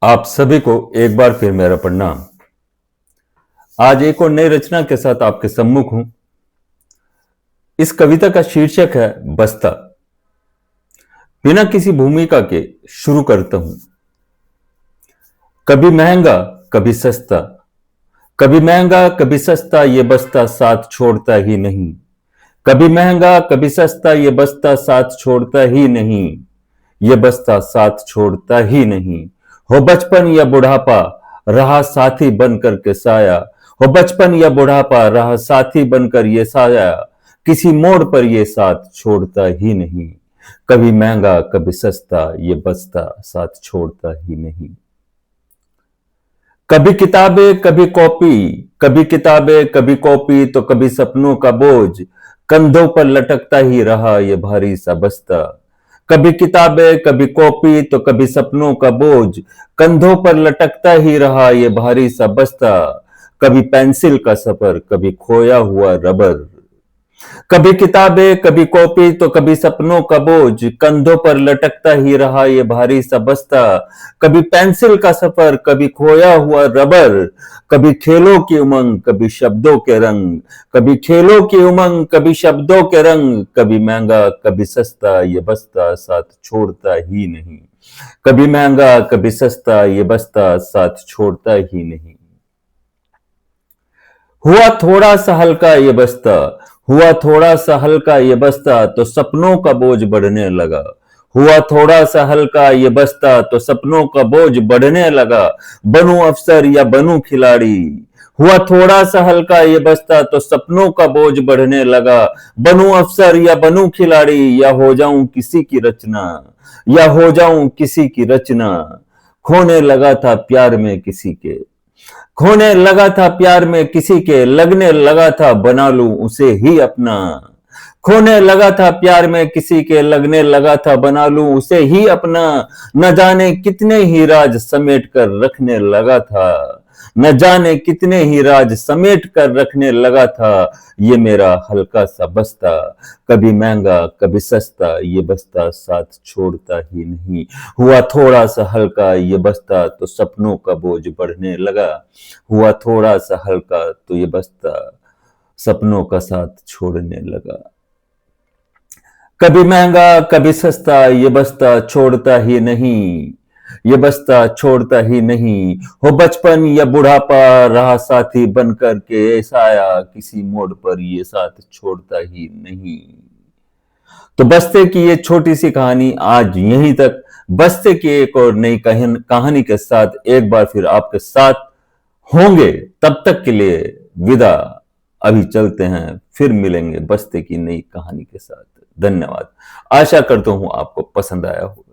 आप सभी को एक बार फिर मेरा प्रणाम। आज एक और नई रचना के साथ आपके सम्मुख हूं। इस कविता का शीर्षक है बस्ता। बिना किसी भूमिका के शुरू करता हूं। कभी महंगा कभी सस्ता, कभी महंगा कभी सस्ता, ये बस्ता साथ छोड़ता ही नहीं। कभी महंगा कभी सस्ता, ये बस्ता साथ छोड़ता ही नहीं। ये बस्ता साथ छोड़ता ही नहीं। हो बचपन या बुढ़ापा, रहा साथी बनकर के साया। हो बचपन या बुढ़ापा, रहा साथी बनकर ये साया। किसी मोड़ पर ये साथ छोड़ता ही नहीं। कभी महंगा कभी सस्ता, ये बस्ता साथ छोड़ता ही नहीं। कभी किताबें कभी कॉपी, कभी किताबें कभी कॉपी, तो कभी सपनों का बोझ कंधों पर लटकता ही रहा ये भारी सा बस्ता। कभी किताबें कभी कॉपी, तो कभी सपनों का बोझ कंधों पर लटकता ही रहा ये भारी सा बस्ता। कभी पेंसिल का सफर, कभी खोया हुआ रबर। कभी किताबें कभी कॉपी, तो कभी सपनों का बोझ कंधों पर लटकता ही रहा ये भारी सा बस्ता। कभी पेंसिल का सफर, कभी खोया हुआ रबर। कभी खेलों की उमंग, कभी शब्दों के रंग। कभी खेलों की उमंग, कभी शब्दों के रंग। कभी महंगा कभी सस्ता, ये बस्ता साथ छोड़ता ही नहीं। कभी महंगा कभी सस्ता, ये बस्ता साथ छोड़ता ही नहीं। हुआ थोड़ा सा हल्का ये बस्ता, हुआ थोड़ा सा हल्का ये बस्ता, तो सपनों का बोझ बढ़ने लगा। हुआ थोड़ा सा हल्का ये बस्ता, तो सपनों का बोझ बढ़ने लगा। बनूं अफसर या बनूं खिलाड़ी। हुआ थोड़ा सा हल्का ये बस्ता, तो सपनों का बोझ बढ़ने लगा। बनूं अफसर या बनूं खिलाड़ी, या हो जाऊं किसी की रचना। या हो जाऊं किसी की रचना। खोने लगा था प्यार में किसी के, खोने लगा था प्यार में किसी के, लगने लगा था बना लूं उसे ही अपना। खोने लगा था प्यार में किसी के, लगने लगा था बना लूं उसे ही अपना। न जाने कितने ही राज समेट कर रखने लगा था। न जाने कितने ही राज समेट कर रखने लगा था ये मेरा हल्का सा बस्ता। कभी महंगा कभी सस्ता, ये बस्ता साथ छोड़ता ही नहीं। हुआ थोड़ा सा हल्का ये बस्ता, तो सपनों का बोझ बढ़ने लगा। हुआ थोड़ा सा हल्का, तो ये बस्ता सपनों का साथ छोड़ने लगा। कभी महंगा कभी सस्ता, ये बस्ता छोड़ता ही नहीं। ये बस्ता छोड़ता ही नहीं। हो बचपन या बुढ़ापा, रहा साथी बनकर के साया। किसी मोड़ पर ये साथ छोड़ता ही नहीं। तो बस्ते की ये छोटी सी कहानी आज यहीं तक। बस्ते की एक और नई कहानी के साथ एक बार फिर आपके साथ होंगे। तब तक के लिए विदा। अभी चलते हैं, फिर मिलेंगे बस्ते की नई कहानी के साथ। धन्यवाद। आशा करता हूं आपको पसंद आया हो।